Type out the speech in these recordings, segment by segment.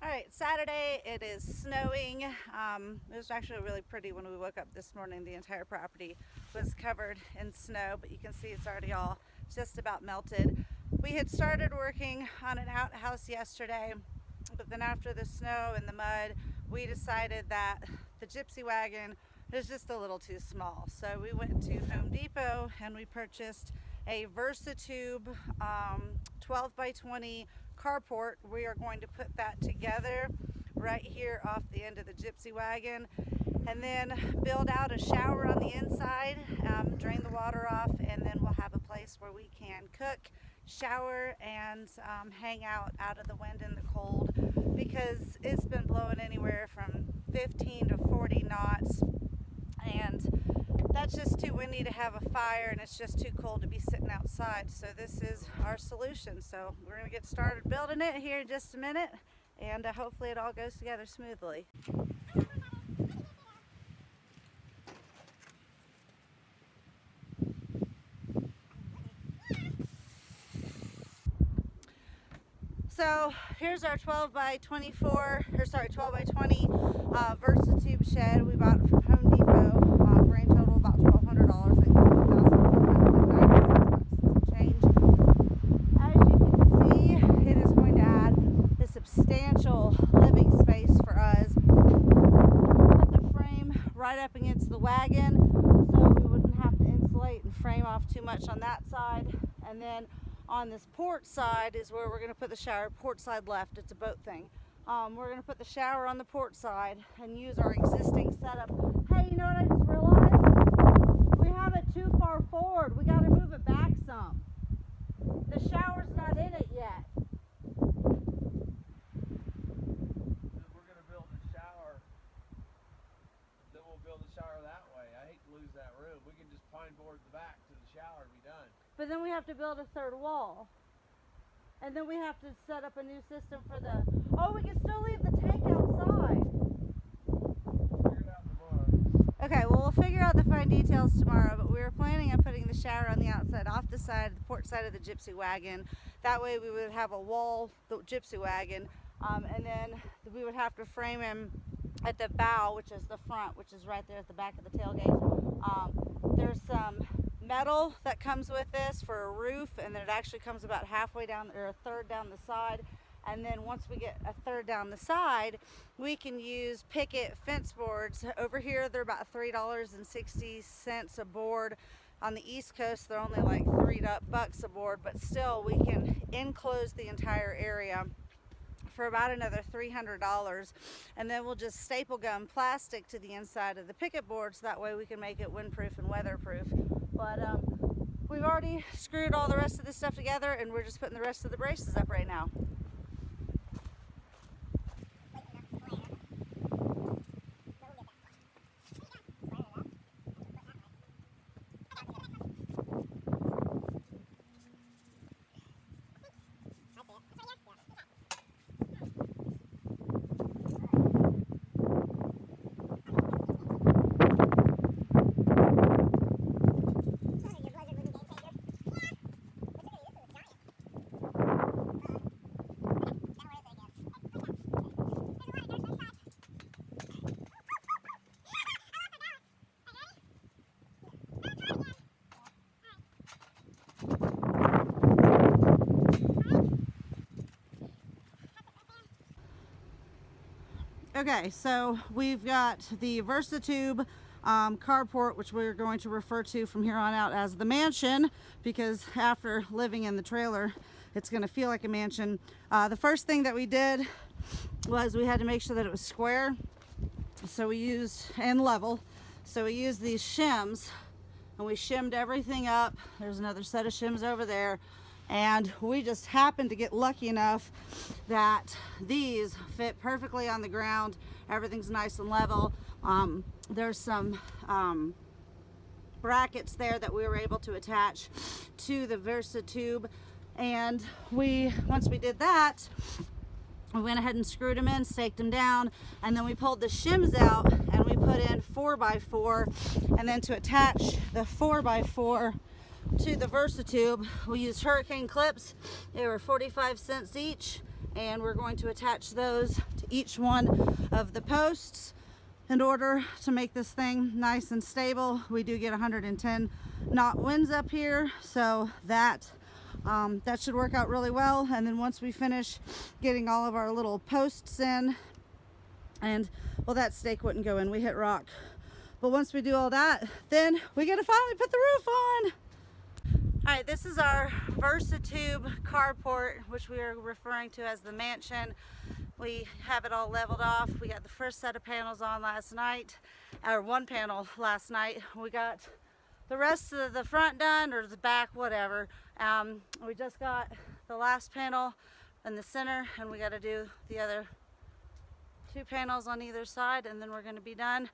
All right, Saturday, it is snowing. It was actually really pretty when we woke up this morning. The entire property was covered in snow, but you can see it's already all just about melted. We had started working on an outhouse yesterday, but then after the snow and the mud, we decided that the gypsy wagon is just a little too small. So we went to Home Depot and we purchased a VersaTube 12 by 20 carport. We are going to put that together right here off the end of the gypsy wagon, and then build out a shower on the inside, drain the water off, and then we'll have a place where we can cook, shower, and hang out of the wind and the cold, because it's been blowing anywhere from 15 to 40 knots, and that's just too windy to have a fire, and it's just too cold to be sitting outside. So this is our solution. So we're going to get started building it here in just a minute, and hopefully it all goes together smoothly. So here's our 12 by 24, 12 by 20 VersaTube shed. We bought it from Home Depot. Grand total about $1,200. I think it's $1,196 change. As you can see, it is going to add a substantial living space for us. Put the frame right up against the wagon, so we wouldn't have to insulate and frame off too much on that side. And then on this port side is where we're going to put the shower. Port side left, it's a boat thing. We're going to put the shower on the port side and use our existing setup. Hey, you know what I just realized? We have it too far forward. We got to move it back some. The shower's not in it yet. We're going to build a shower, then we'll build a shower that way. I hate to lose that room. We can just pine board the back to the shower and be done. But then we have to build a third wall. And then we have to set up a new system for the... Oh, we can still leave the tank outside. Figure it out tomorrow. Okay, well, we'll figure out the fine details tomorrow, but we were planning on putting the shower on the outside, off the side, the port side of the gypsy wagon. That way we would have a wall, the gypsy wagon, and then we would have to frame him at the bow, which is the front, which is right there at the back of the tailgate. There's some metal that comes with this for a roof, and then it actually comes about halfway down, or a third down the side. And then once we get a third down the side, we can use picket fence boards. Over here they're about $3.60 a board. On the East Coast they're only like $3 a board, but still we can enclose the entire area for about another $300, and then we'll just staple gun plastic to the inside of the picket boards. That way we can make it windproof and weatherproof. But we've already screwed all the rest of this stuff together, and we're just putting the rest of the braces up right now. Okay, so we've got the VersaTube carport, which we're going to refer to from here on out as the mansion, because after living in the trailer, it's going to feel like a mansion. The first thing that we did was we had to make sure that it was square, so we used, and level, so we used these shims, and we shimmed everything up. There's another set of shims over there. And we just happened to get lucky enough that these fit perfectly on the ground. Everything's nice and level. There's some brackets there that we were able to attach to the VersaTube. And once we did that, we went ahead and screwed them in, staked them down, and then we pulled the shims out and we put in 4x4. And then to attach the 4x4 to the VersaTube, we used hurricane clips. They were 45 cents each, and we're going to attach those to each one of the posts in order to make this thing nice and stable. We do get 110 knot winds up here, so that should work out really well. And then once we finish getting all of our little posts in, and well, that stake wouldn't go in, we hit rock. But once we do all that, then we get to finally put the roof on. All right, this is our VersaTube carport, which we are referring to as the mansion. We have it all leveled off. We got the first set of panels on last night, or one panel last night. We got the rest of the front done, or the back, whatever. We just got the last panel in the center, and we got to do the other 2 panels on either side, and then we're going to be done.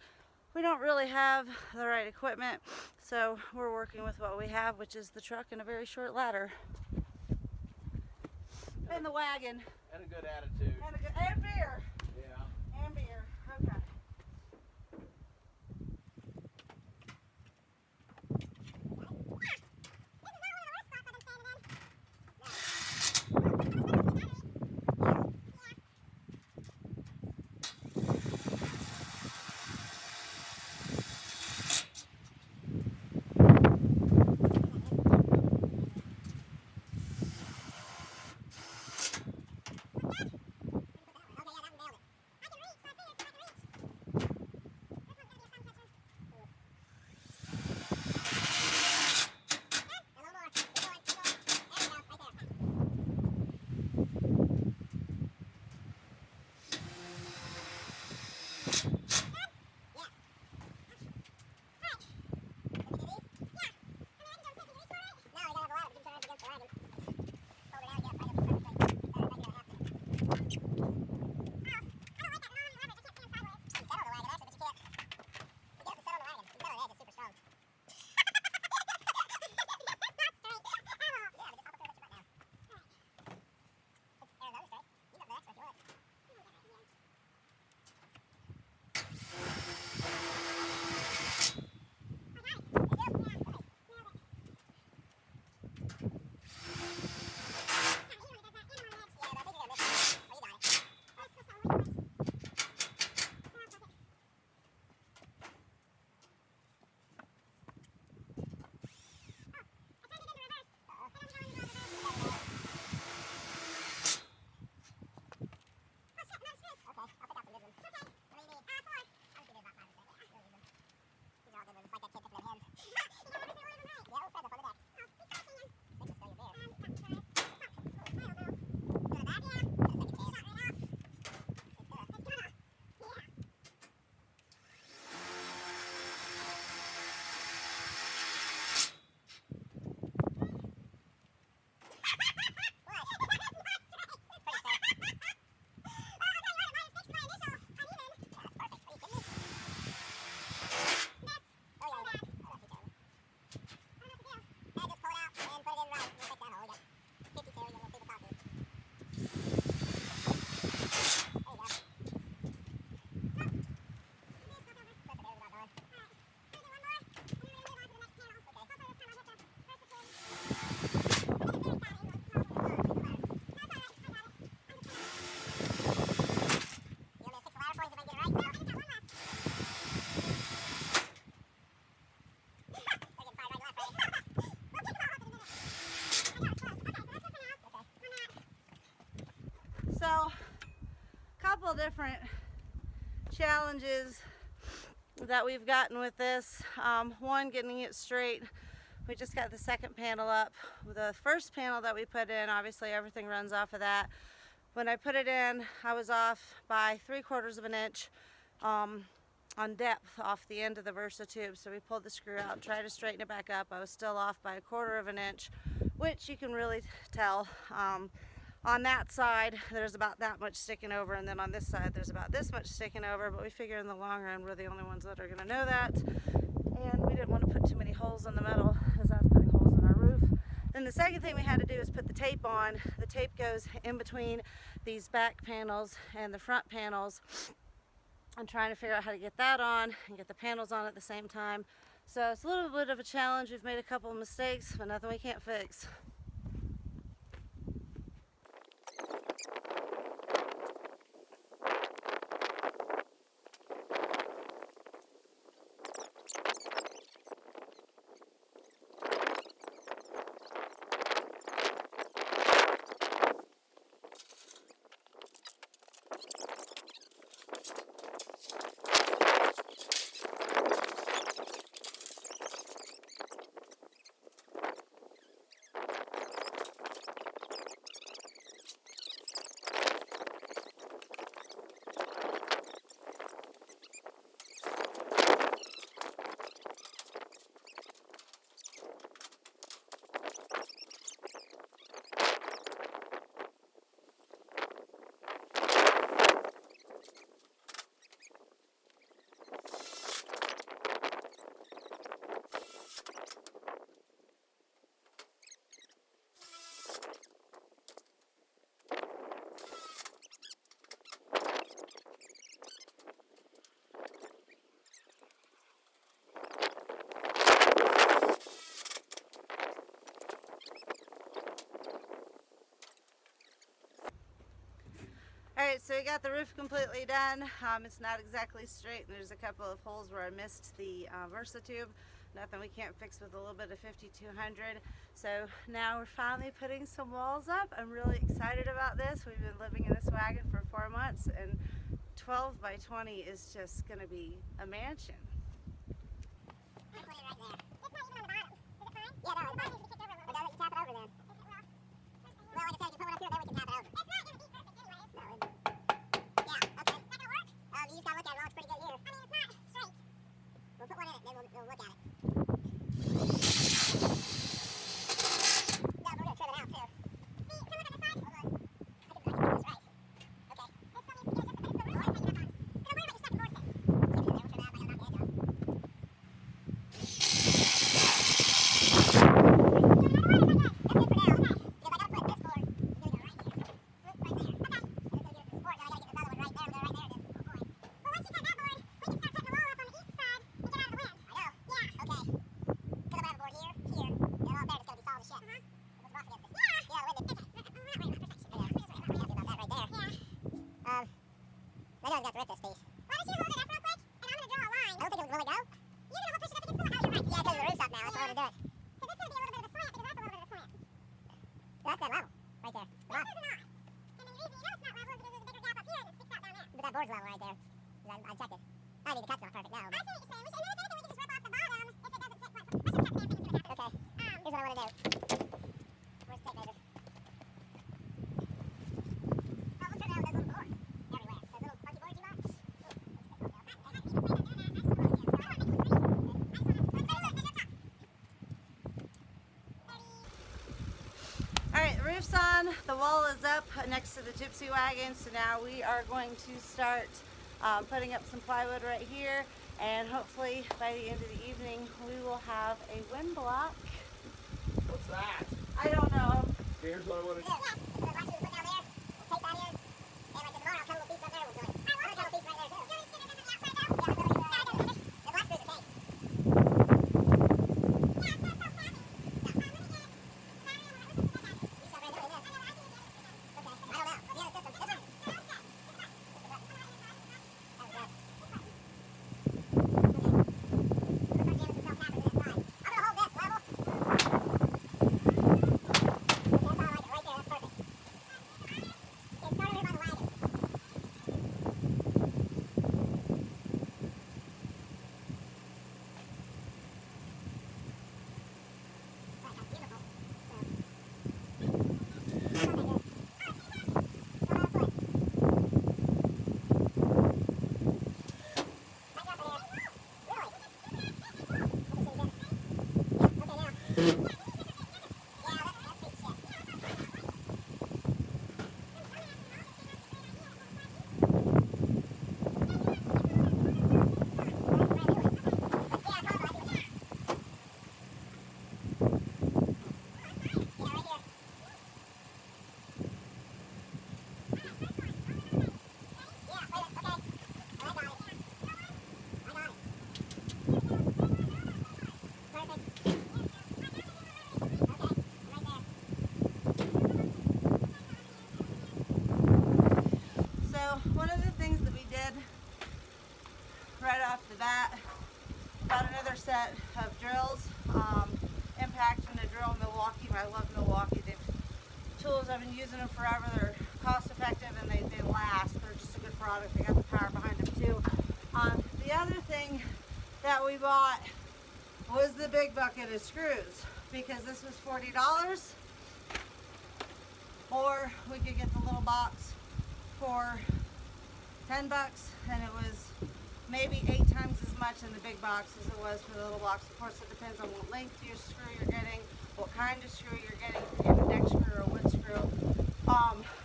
We don't really have the right equipment, so we're working with what we have, which is the truck and a very short ladder. And the wagon. And a good attitude. And beer. Yeah. And beer. Okay. Different challenges that we've gotten with this. One, getting it straight. We just got the second panel up. The first panel that we put in, obviously everything runs off of that. When I put it in, I was off by 3/4 of an inch on depth off the end of the VersaTube. So we pulled the screw out and tried to straighten it back up. I was still off by 1/4 of an inch, which you can really tell. On that side, there's about that much sticking over, and then on this side, there's about this much sticking over, but we figure in the long run, we're the only ones that are going to know that, and we didn't want to put too many holes in the metal, because that's putting holes in our roof. Then the second thing we had to do is put the tape on. The tape goes in between these back panels and the front panels. I'm trying to figure out how to get that on and get the panels on at the same time. So it's a little bit of a challenge. We've made a couple of mistakes, but nothing we can't fix. Alright, so we got the roof completely done. It's not exactly straight, and there's a couple of holes where I missed the Versa tube. Nothing we can't fix with a little bit of 5200. So now we're finally putting some walls up. I'm really excited about this. We've been living in this wagon for 4 months, and 12 by 20 is just going to be a mansion. I'm putting it right there. It's not even on the bottom. Is it fine? Yeah, no, the bottom needs to be kicked over a little bit. Or you tap it over then. Well, like I said, if you put one up here, then we can tap it over. It's not going to be perfect anyways. No, it isn't. Yeah, okay. Is that going to work? You just got to look at it. Well, it's pretty good here. I mean, it's not straight. We'll put one in it, then we'll look at it. Yeah, we're going to trim it out, too. See, you can look at the side. Hold on. I can get this right. Okay. It still needs to get just a bit. It's the roof that's taking up on. Because I'm worried about your second board thing. Keep it in there. We'll trim it out, but I'll knock the edge off. I know I've got to rip this piece. Why don't you hold it up real quick, and I'm going to draw a line. I don't think it'll really go. You're going to push it up against the wall. Oh, you're right. Yeah, because the roof's up now. That's why I'm going to do it. Because it's going to be a little bit of a slant, because that's a little bit of a slant. That's that level, right there. This is not. And then the reason you know it's not level is because there's a bigger gap up here and it sticks out down there. But that board's level right there. I checked it. I mean, the cut's not perfect now. But I see what you're saying. And then if anything, we can just rip off the bottom if it doesn't fit quite. Let's just cut the damn thing and see what happens. Okay. Here's what I want to do. Where's the tape measure? Oh, we'll turn around with those little boards everywhere. Those little funky boards you bought. Alright, the roof's on, the wall is up next to the gypsy wagon, so now we are going to start putting up some plywood right here, and hopefully by the end of the evening we will have a wind block. What's that? I don't know. Here's what I want to do. right off the bat. Got another set of drills. Impact and the drill Milwaukee. I love Milwaukee. They've tools, I've been using them forever. They're cost effective and they last. They're just a good product. They got the power behind them too. The other thing that we bought was the big bucket of screws, because this was $40, or we could get the little box for $10, and it was maybe 8 times as much in the big box as it was for the little box. Of course, it depends on what length of your screw you're getting, what kind of screw you're getting, if you're getting a deck screw or a wood screw.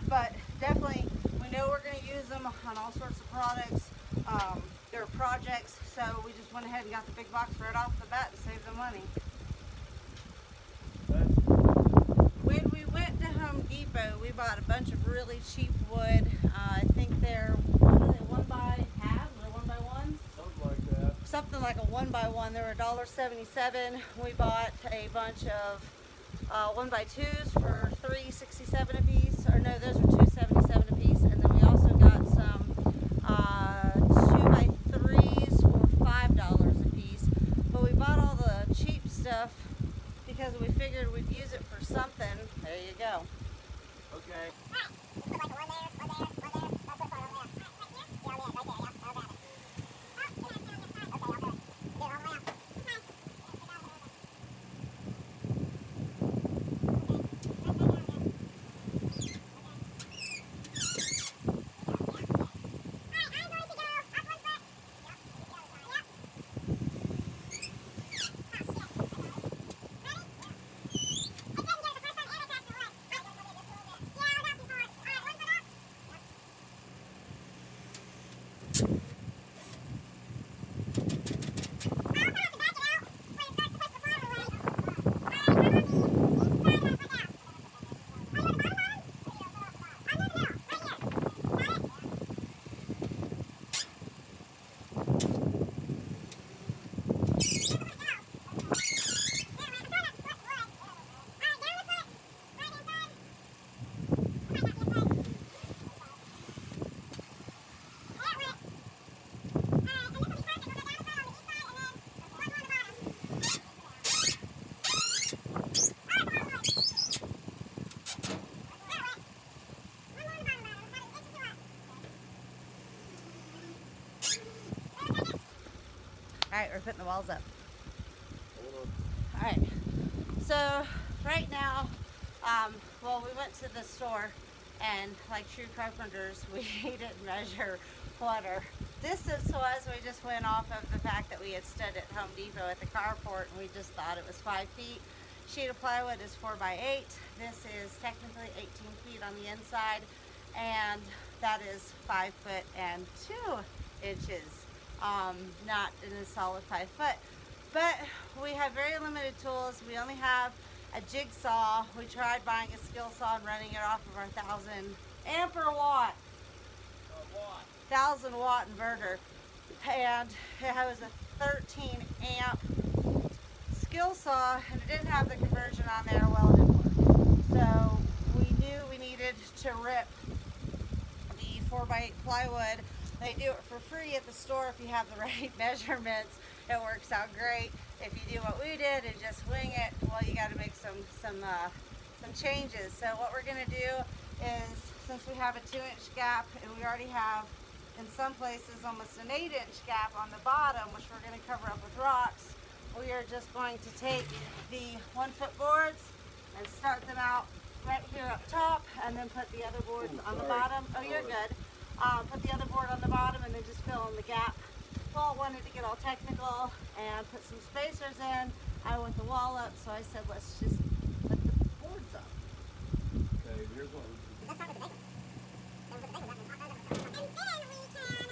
But definitely, we know we're going to use them on all sorts of products. They're projects, so we just went ahead and got the big box right off the bat to save the money. When we went to Home Depot, we bought a bunch of really cheap wood. I think they're, what are they, 1x1/2 or 1x1s? Something like that. Something like a 1x1. They were $1.77. We bought a bunch of 1x2s for $3.67 a piece. Or no, those were $2.77 a piece. And then we also got to go. Okay. Alright, just put like one there, one there, one there. That's what part over there. Right here? Yeah, right there, yeah. I'll grab it. Oh, you're gonna stand on this side. Okay, I'll do it. Do it all the way out. Okay. Alright, we're putting the walls up. Hold on. Alright, so right now, well, we went to the store and like true carpenters, we didn't measure what our distance was. We just went off of the fact that we had stood at Home Depot at the carport and we just thought it was 5 feet. Sheet of plywood is 4 by 8. This is technically 18 feet on the inside, and that is 5 foot and 2 inches. Not in a solid 5 foot. But we have very limited tools. We only have a jigsaw. We tried buying a skill saw and running it off of our 1,000 ampere watt, What? 1,000 watt inverter, and it was a 13 amp skill saw, and it didn't have the conversion on there. Well, it didn't work. So we knew we needed to rip the 4 by 8 plywood. They do it for free at the store if you have the right measurements. It works out great. If you do what we did and just wing it, well, you got to make some changes. So what we're going to do is, since we have a 2-inch gap and we already have in some places almost an 8-inch gap on the bottom, which we're going to cover up with rocks, we are just going to take the 1-foot boards and start them out right here up top, and then put the other boards on the bottom. Oh, you're good. Put the other board on the bottom and then just fill in the gap. Well, I wanted to get all technical and put some spacers in. I want the wall up, so I said let's just put the boards up. Okay, here's what we Let's start with the big one. Then we'll put the big one up and then we can, just get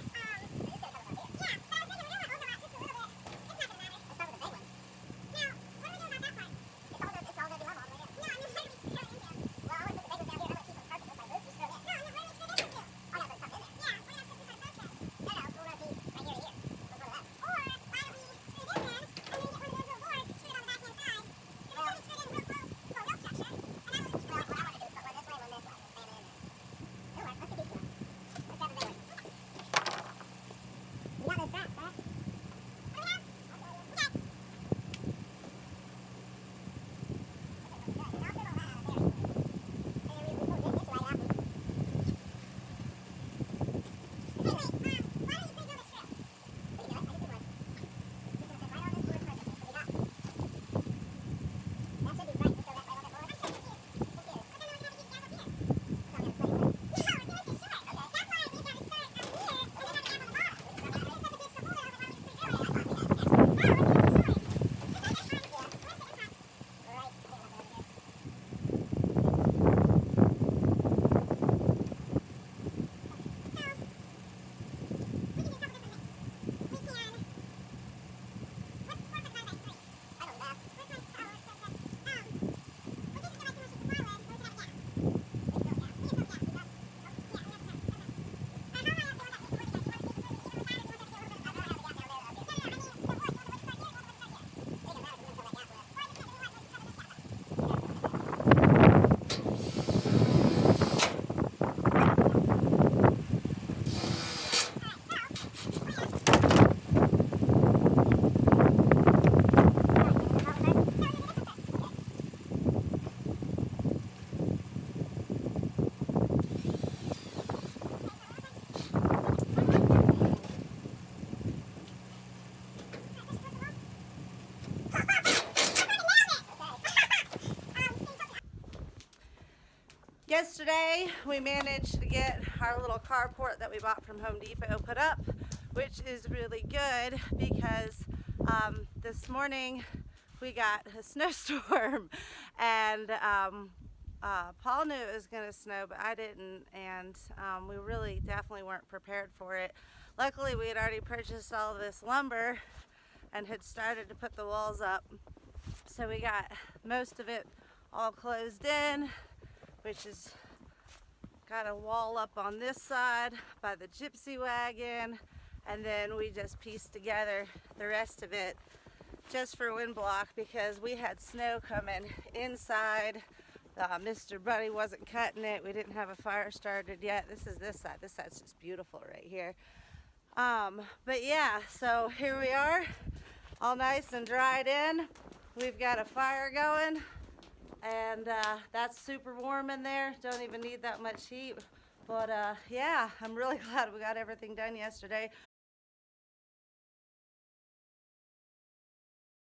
a couple up here. Yeah, so I was thinking we don't want to overlap just a little bit. It's not gonna matter. Let's start with the big one. Now, what are we doing about that part? It's all gonna be level all the way down. No, I mean, where do we screw it into? Well, I want to put the big ones down here. I'm gonna keep them perfect like this. You screw it in. No, where do we screw this into? Oh, yeah, put something in there. Yeah, we're gonna put some sort of post then. No, we'll run these right here to here. We'll go to that. Or, why don't we screw this in, and then get one of those little boards, screw it on the back hand side. If we want to screw it in real Yesterday, we managed to get our little carport that we bought from Home Depot put up, which is really good because this morning we got a snowstorm, and Paul knew it was going to snow, but I didn't, and we really definitely weren't prepared for it. Luckily, we had already purchased all this lumber and had started to put the walls up, so we got most of it all closed in, which is got a wall up on this side by the gypsy wagon, and then we just pieced together the rest of it just for wind block because we had snow coming inside. Mr. Buddy wasn't cutting it. We didn't have a fire started yet. This is this side. This side's just beautiful right here. But yeah, so here we are, all nice and dried in. We've got a fire going, and that's super warm in there. Don't even need that much heat. But yeah, I'm really glad we got everything done yesterday.